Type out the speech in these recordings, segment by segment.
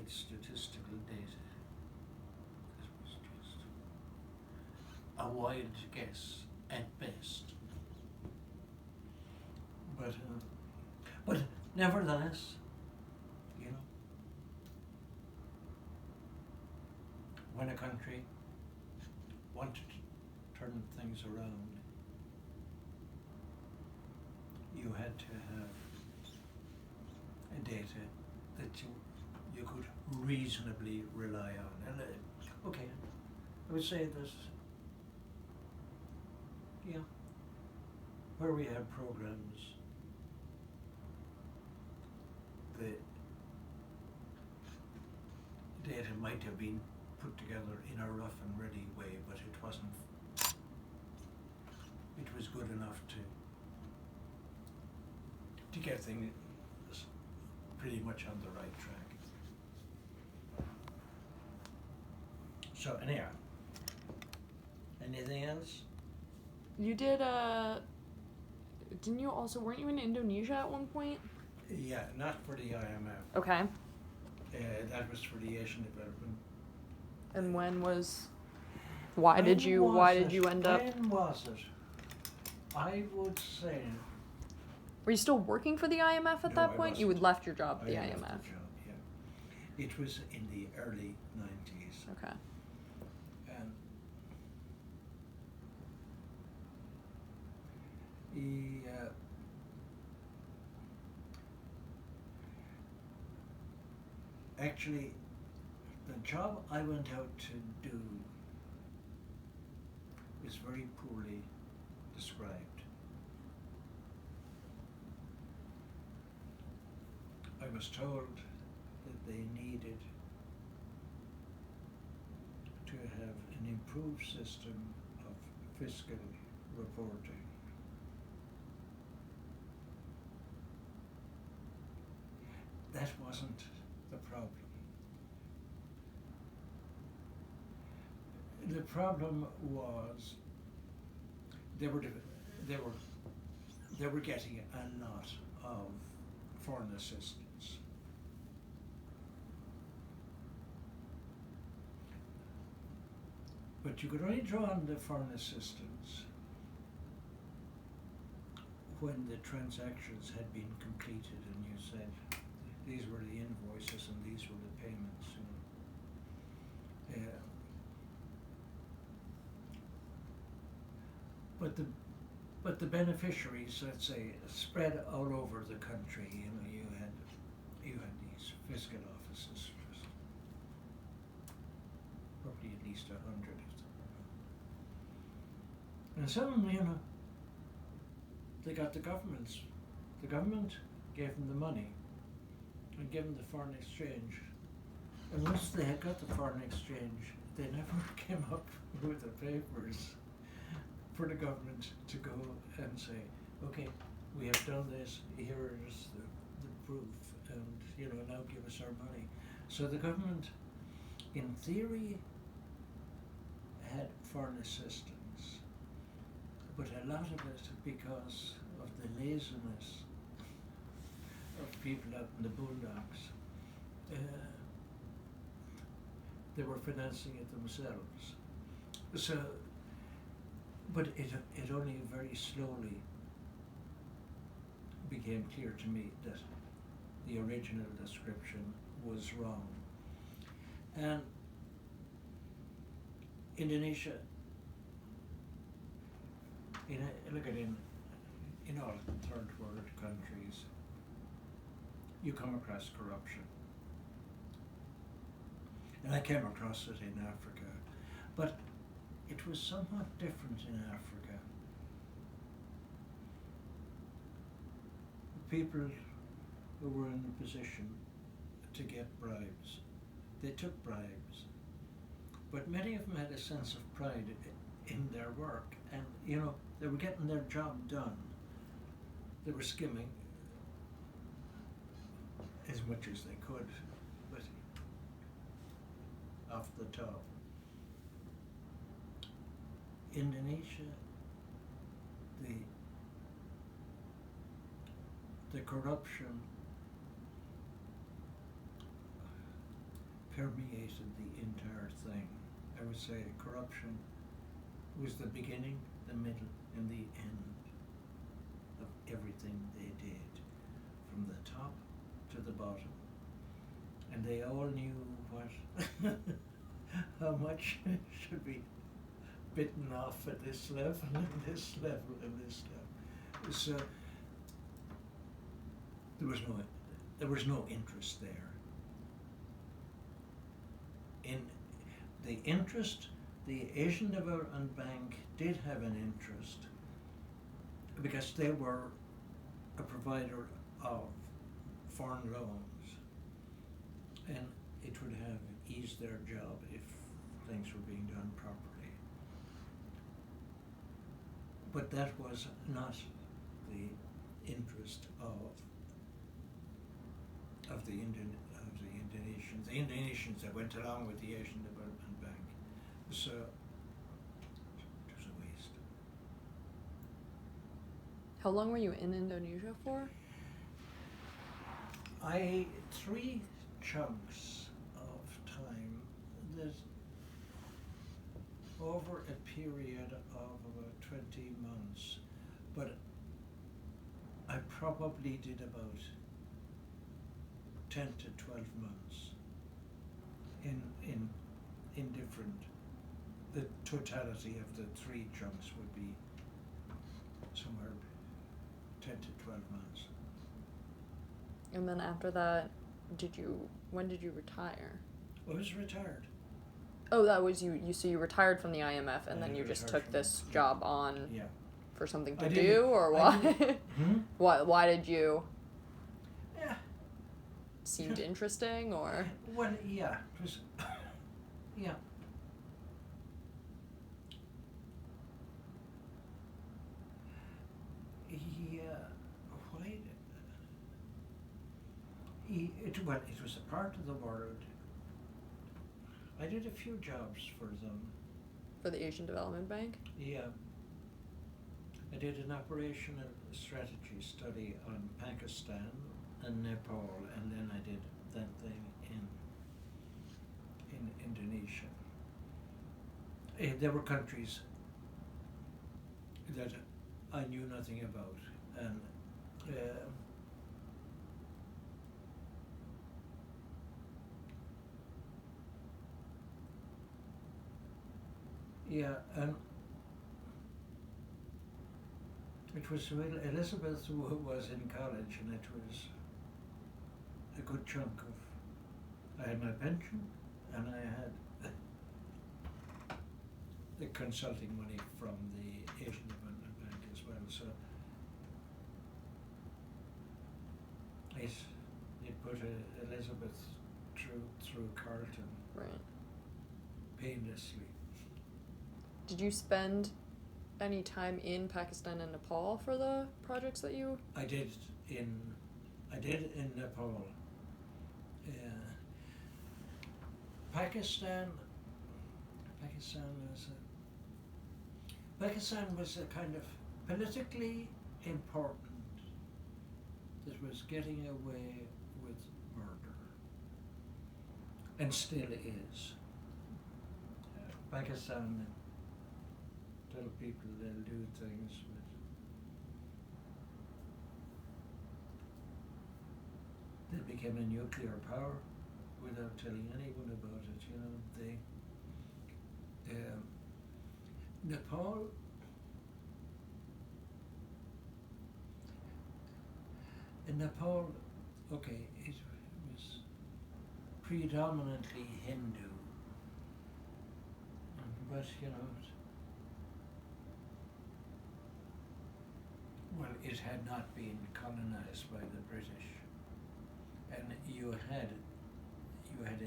with statistical data. That was just a wild guess at best. But nevertheless, you know, when a country wanted to turn things around, you had to have a data that you could reasonably rely on. And okay, I would say that, yeah, where we had programs, the data might have been put together in a rough and ready way, but it wasn't. It was good enough to get things pretty much on the right track. So anyhow, anything else? You did didn't you also, weren't you in Indonesia at one point? Yeah, not for the IMF. Okay. That was for the Asian Development. And why did you end up? When was it? I would say. Were you still working for the IMF at that point? You had left your job at the IMF. Left the job, yeah. It was in the early 90s. Okay. And actually, the job I went out to do is very poorly described. I was told that they needed to have an improved system of fiscal reporting. That wasn't the problem. The problem was they were getting a lot of foreign assistance. But you could only draw on the foreign assistance when the transactions had been completed and you said these were the invoices and these were the payments. But the beneficiaries, let's say, spread all over the country. You had these fiscal offices, probably at least 100 of them. And some, they got the government gave them the money and gave them the foreign exchange. And once they had got the foreign exchange, they never came up with the papers for the government to go and say, okay, we have done this, here is the proof, and now give us our money. So the government, in theory, had foreign assistance, but a lot of it because of the laziness of people out in the boondocks, they were financing it themselves. So, but it only very slowly became clear to me that the original description was wrong. And Indonesia, look at in all third world countries, you come across corruption. And I came across it in Africa, but it was somewhat different in Africa. People who were in a position to get bribes, they took bribes, but many of them had a sense of pride in their work, and they were getting their job done. They were skimming as much as they could, but off the top. Indonesia, the corruption permeated the entire thing. I would say corruption was the beginning, the middle, and the end of everything they did, from the top to the bottom. And they all knew what, how much should be bitten off at this level, and this level, and this level. So there was no interest there. In the interest, the Asian Development Bank did have an interest because they were a provider of foreign loans, and it would have eased their job if things were being done properly. But that was not the interest of the Indonesians. The Indonesians that went along with the Asian Development Bank. So it was a waste. How long were you in Indonesia for? 3 chunks of time. There's over a period of about 20 months, but I probably did about 10 to 12 months in different, the totality of the 3 chunks would be somewhere 10 to 12 months. And then after that, when did you retire? I was retired. Oh, that was you. So you retired from the IMF, and then I you just retired took from this it. job on Yeah. for something I to didn't- do, or I why? didn't- Why did you? Yeah. Seemed interesting, or? Well, yeah. It was, yeah. Why? It was a part of the world. I did a few jobs for them. For the Asian Development Bank? Yeah. I did an operational strategy study on Pakistan and Nepal, and then I did that thing in Indonesia. There were countries that I knew nothing about, and yeah, and it was when Elizabeth was in college, and it was a good chunk of, I had my pension, and I had the consulting money from the Asian Development Bank as well, so it put Elizabeth through Carleton Right. painlessly. Did you spend any time in Pakistan and Nepal for the projects that you? I did in Nepal. Pakistan was a kind of politically important that was getting away with murder, and still is. Pakistan tell people they'll do things, but they became a nuclear power without telling anyone about it. You know, Nepal. In Nepal, okay, it was predominantly Hindu, but you know. Well, it had not been colonized by the British, and you had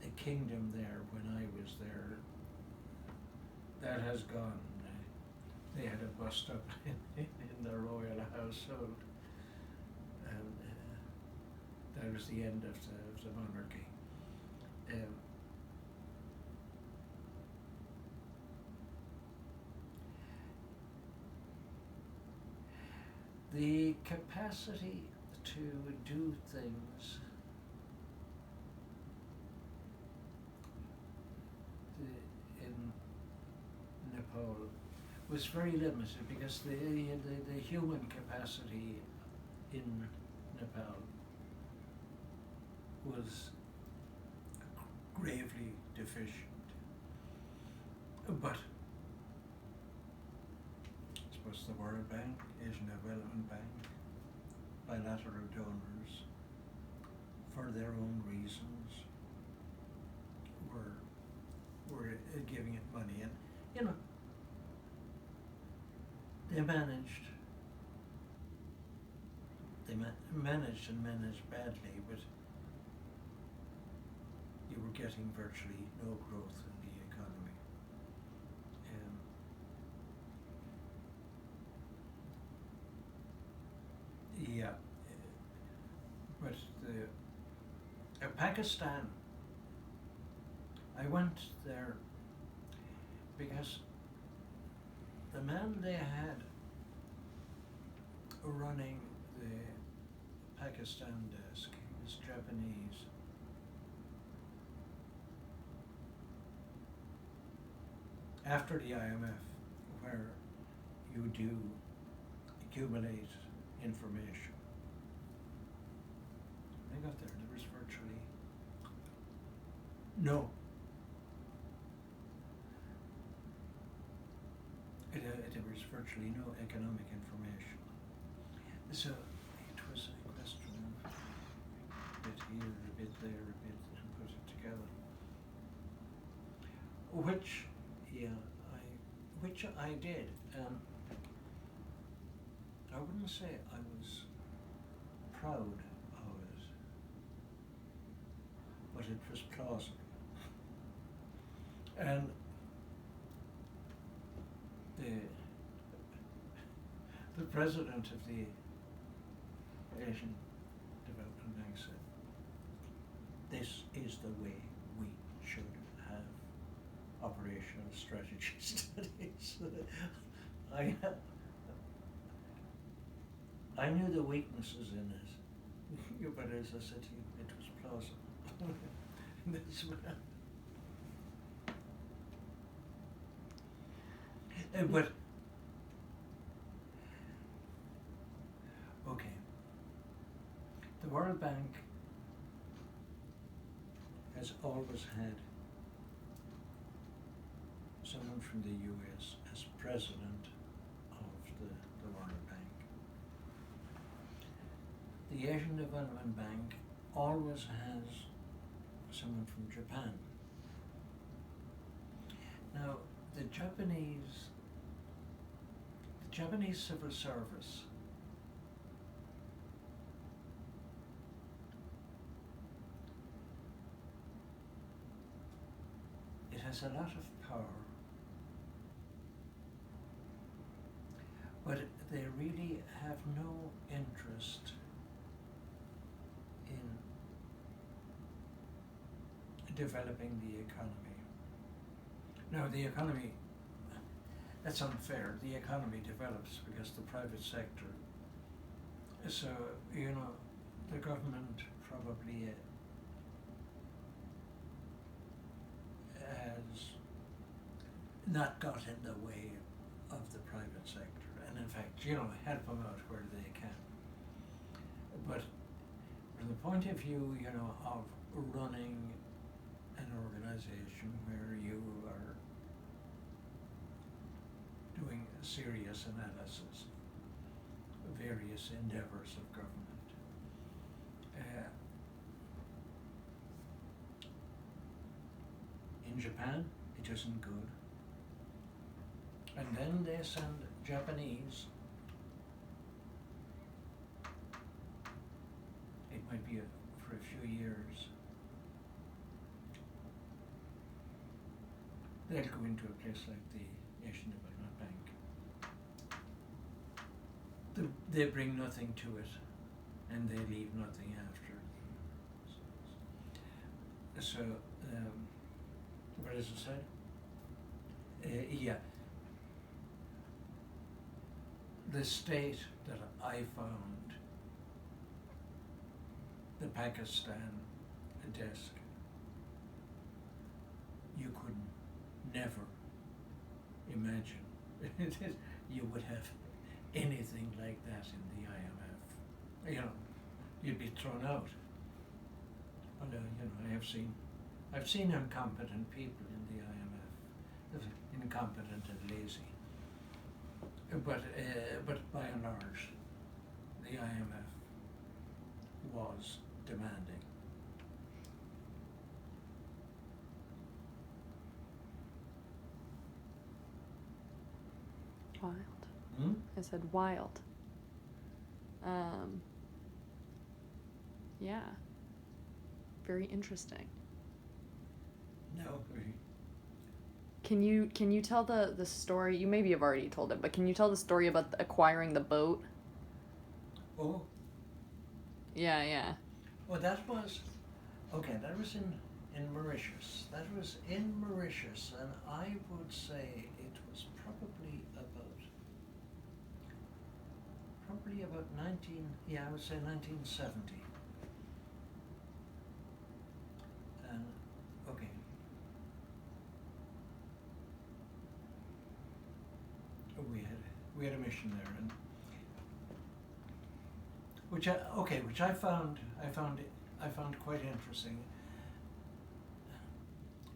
a kingdom there when I was there. That has gone. They had a bust up in the royal household, and that was the end of the monarchy. The capacity to do things Nepal was very limited because the human capacity in Nepal was gravely deficient. But I suppose the World Bank, Asian Development Bank, bilateral donors, for their own reasons, were giving it money, and you know they managed. They managed and managed badly, but you were getting virtually no growth in the economy. Yeah, but Pakistan, I went there because the man they had running the Pakistan desk is Japanese. After the IMF, where you do accumulate information, when I got there was virtually no. There was virtually no economic information. So it was a question of a bit here, a bit there, a bit, and put it together. Which I did. I wouldn't say I was proud of it, but it was plausible. And the president of the Asian Development Bank said, "This is the way we should have operational strategy studies." I knew the weaknesses in it, but as I said to you, it was plausible. That's but okay, the World Bank has always had someone from the US as president of the World Bank. The Asian Development Bank always has someone from Japan. Now, the Japanese civil service it has a lot of power, but they really have no interest in developing the economy. Now, the economy, that's unfair. The economy develops because the private sector, so, you know, the government probably has not got in the way of the private sector, and in fact, you know, help them out where they can. But from the point of view, you know, of running an organization where you are doing a serious analysis of various endeavors of government, in Japan, it isn't good. And then they send Japanese, it might be for a few years, they'll go into a place like the Asian Development Bank. They bring nothing to it, and they leave nothing after. So, what is it said? Yeah. The state that I found, the Pakistan desk, you could never imagine you would have anything like that in the IMF. You know, you'd be thrown out. Although, you know, I've seen incompetent people in the IMF, incompetent and lazy. But by and large, the IMF was demanding. Wild. Hmm? I said wild. Yeah. Very interesting. No. Can you tell the story? You maybe have already told it, but can you tell the story about acquiring the boat? Oh, Yeah. well, that was in Mauritius. That was in Mauritius, and I would say it was probably about 1970. And okay. We had a mission there, and which I found quite interesting.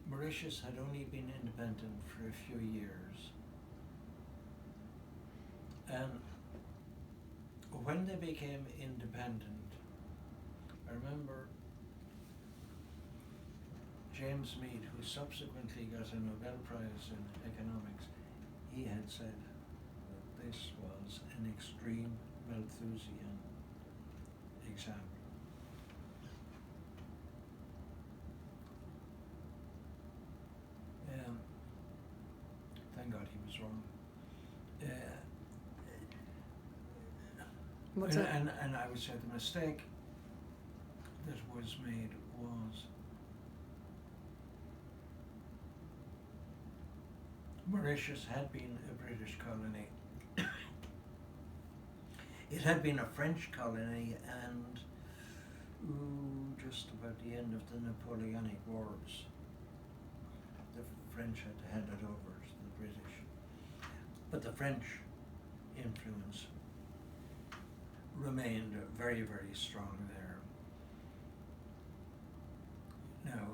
Mauritius had only been independent for a few years, and when they became independent, I remember James Mead, who subsequently got a Nobel Prize in economics, he had said that this was an extreme Malthusian example. Thank God he was wrong. What's it? And I would say the mistake that was made was Mauritius had been a British colony. It had been a French colony, and just about the end of the Napoleonic Wars, the French had handed over to the British. But the French influence remained very, very strong there. Now,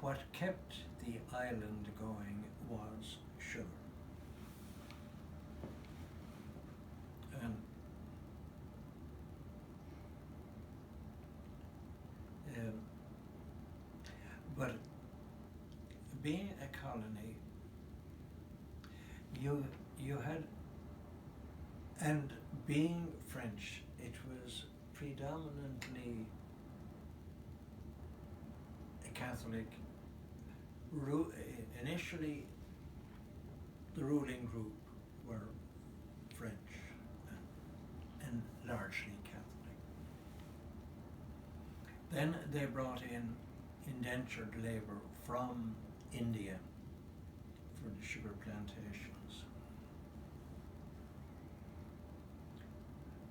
what kept the island going was sugar. And but being a colony, you had, and being French, it was predominantly a Catholic. Initially, the ruling group were French and largely Catholic. Then they brought in indentured labor from India for the sugar plantations.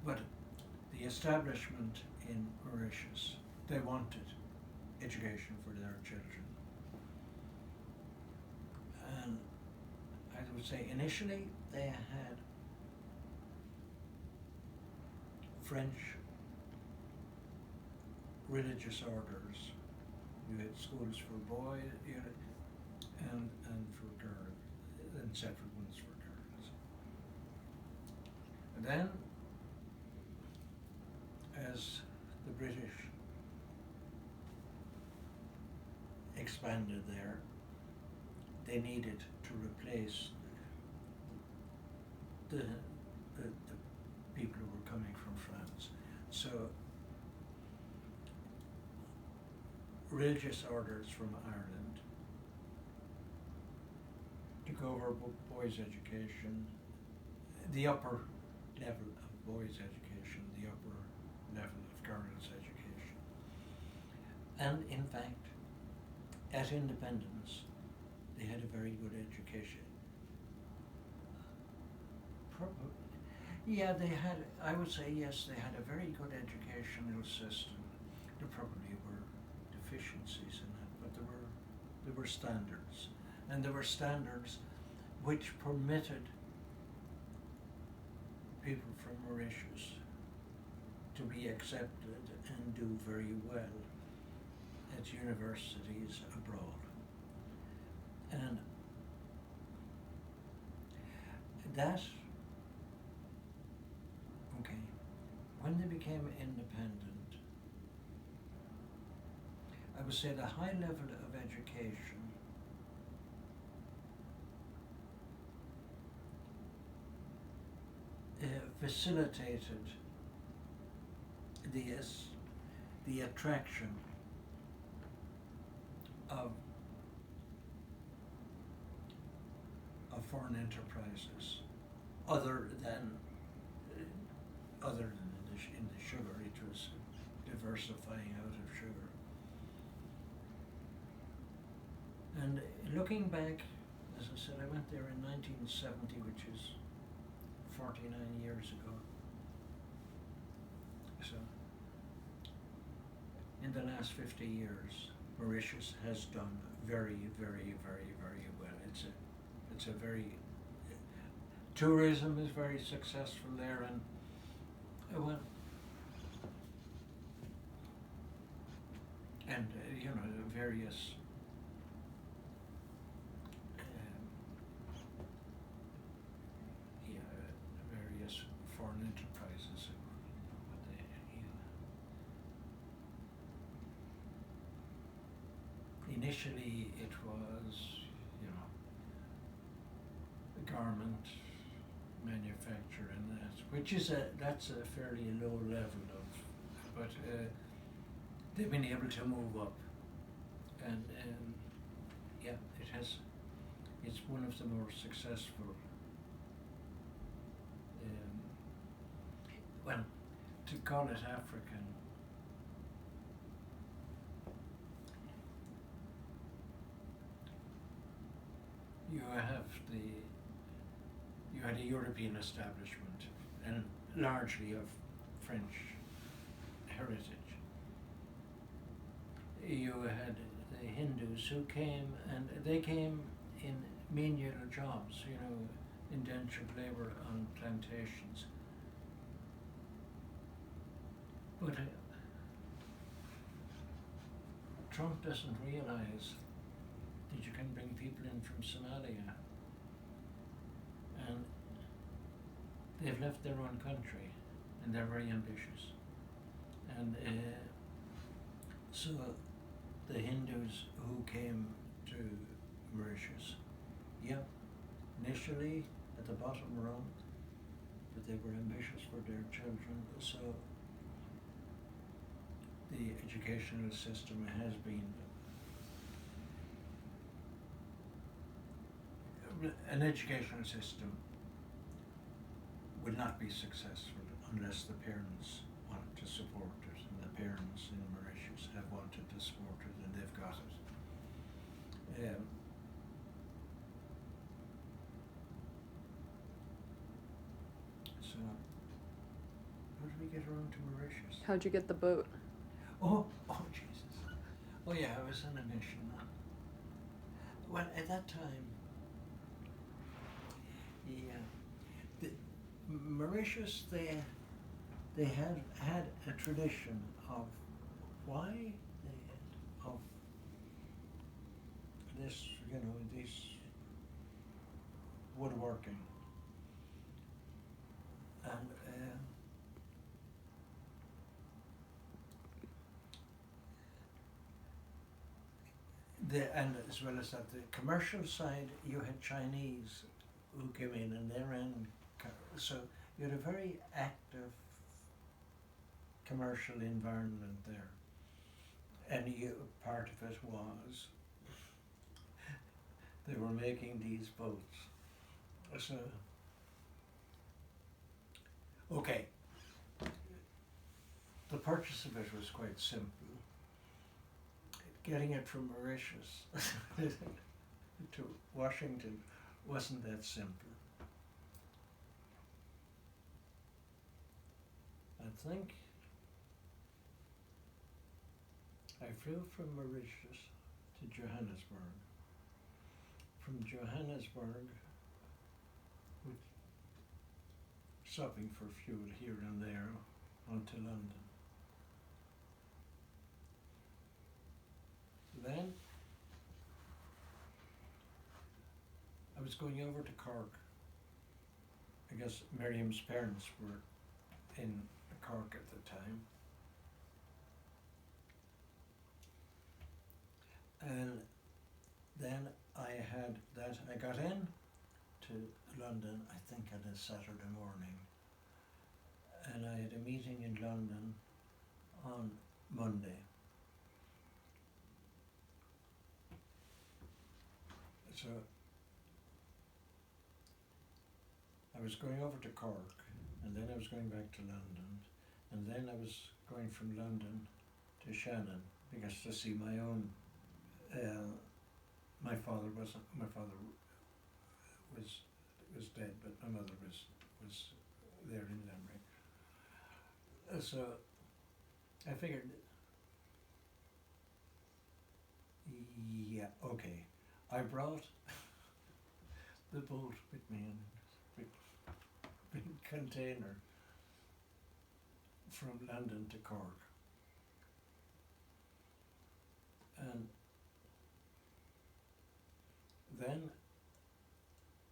But the establishment in Mauritius, they wanted education for their children. And I would say initially they had French religious orders. You had schools for boys and for girls, and separate ones for girls. And then, as the British expanded there, they needed to replace the people who were coming from France. So religious orders from Ireland took over boys' education, the upper level of boys' education, the upper level of girls' education. And in fact, at independence, they had a very good education. Yeah, they had, I would say yes, they had a very good educational system. There probably were deficiencies in it, but there were standards. And there were standards which permitted people from Mauritius to be accepted and do very well at universities abroad. And that, okay, when they became independent, I would say the high level of education facilitated the attraction of foreign enterprises, other than in the sugar. It was diversifying out of sugar. And looking back, as I said, I went there in 1970, which is 49 years ago. So, in the last 50 years, Mauritius has done very, very, very, very well. It's a very, tourism is very successful there, and well, and you know, various various foreign enterprises. Initially, it was, you know, the garment manufacture and that, which is that's a fairly low level of, but they've been able to move up, and yeah, it's one of the more successful. Well, to call it African, you had a European establishment, and largely of French heritage. You had the Hindus who came, and they came in menial jobs, you know, indentured labor on plantations. But Trump doesn't realize that you can bring people in from Somalia, and they've left their own country, and they're very ambitious. And so the Hindus who came to Mauritius, yeah, initially at the bottom rung, but they were ambitious for their children. So the educational system has been an educational system will not be successful unless the parents want to support it, and the parents in Mauritius have wanted to support it, and they've got it. So, how did we get around to Mauritius? How'd you get the boat? Oh, Jesus. Oh yeah, I was on a mission. Well, at that time, Mauritius, they had a tradition of of this, you know, this woodworking, and and as well as that, the commercial side, you had Chinese who came in, and they ran. So you had a very active commercial environment there, and part of it was they were making these boats. So, okay, the purchase of it was quite simple. Getting it from Mauritius to Washington wasn't that simple. I think I flew from Mauritius to Johannesburg from Johannesburg, with stopping for fuel here and there, onto London. Then I was going over to Cork. I guess Miriam's parents were in Cork at the time. And then I got in to London, I think on a Saturday morning. And I had a meeting in London on Monday. So I was going over to Cork, and then I was going back to London, and then I was going from London to Shannon, because to see my own, my father was dead, but my mother was there in Limerick. So I figured, yeah, okay. I brought the boat with me in a big container from London to Cork. And then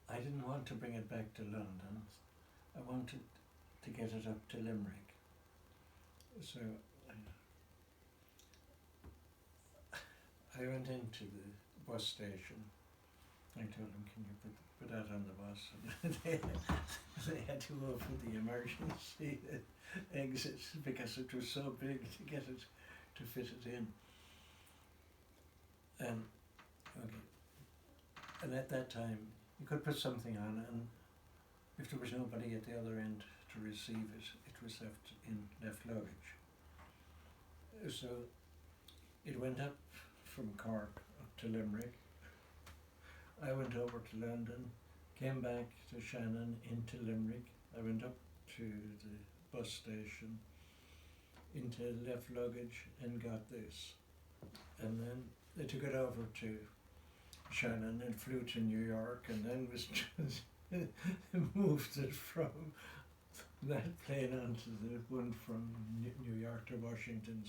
I didn't want to bring it back to London. I wanted to get it up to Limerick. So I went into the bus station. I told them, can you put that on the bus? And they had to open the emergency exit because it was so big to get it, to fit it in. Okay. And at that time, you could put something on, and if there was nobody at the other end to receive it, it was left luggage. So it went up from Cork up to Limerick. I went over to London, came back to Shannon, into Limerick. I went up to the bus station, into left luggage, and got this. And then they took it over to Shannon and flew to New York, and then was moved it from that plane onto the one from New York to Washington.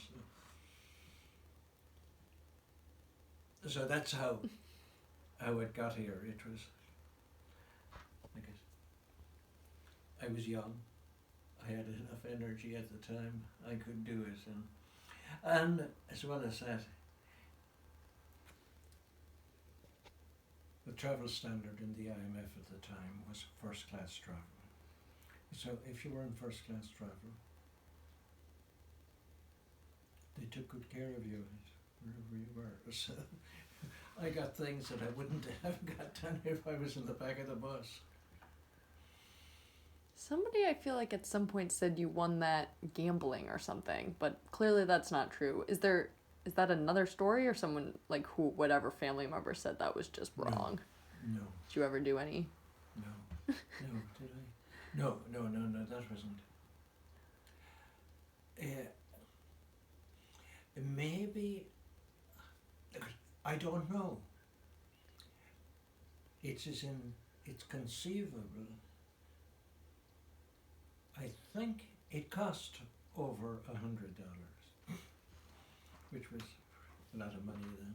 So that's how it got here. It was, I was young. I had enough energy at the time. I could do it, and as well as that, the travel standard in the IMF at the time was first class travel. So if you were in first class travel, they took good care of you wherever you were. So I got things that I wouldn't have got done if I was in the back of the bus. Somebody, I feel like at some point said you won that gambling or something, but clearly that's not true. Is that another story, or someone, like, whatever family member said that was just wrong? No. Did you ever do any? No. No, did I? No, that wasn't. Maybe, I don't know. It's conceivable. I think it cost over $100, which was a lot of money then.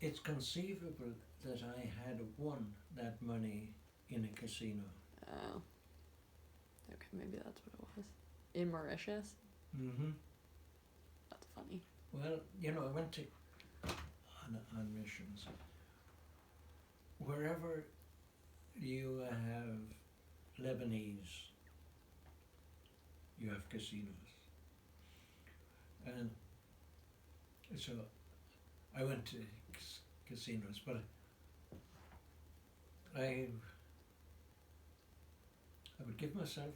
It's conceivable that I had won that money in a casino. Oh. Okay, maybe that's what it was. In Mauritius? Mm-hmm. That's funny. Well, I went to on missions. Wherever you have Lebanese, you have casinos. And so I went to casinos, but I would give myself,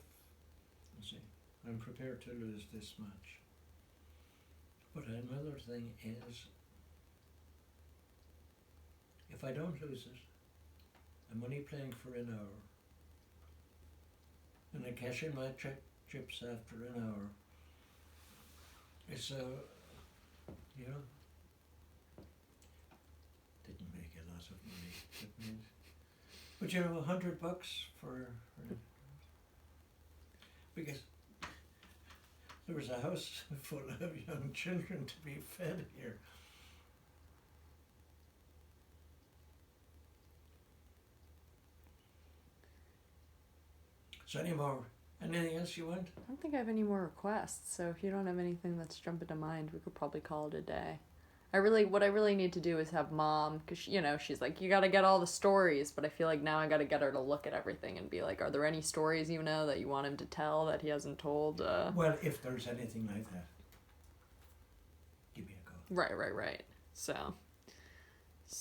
I'm prepared to lose this much. But another thing is, if I don't lose it, I'm only playing for an hour, and I cash in my chips after an hour. So, didn't make a lot of money. It means, but you know, $100 for because there was a house full of young children to be fed here. So anything else you want? I don't think I have any more requests, so if you don't have anything that's jumping to mind, we could probably call it a day. What I really need to do is have Mom, because, she's like, you gotta get all the stories, but I feel like now I gotta get her to look at everything and be like, are there any stories you know that you want him to tell that he hasn't told? Well, if there's anything like that, give me a call. Right. So,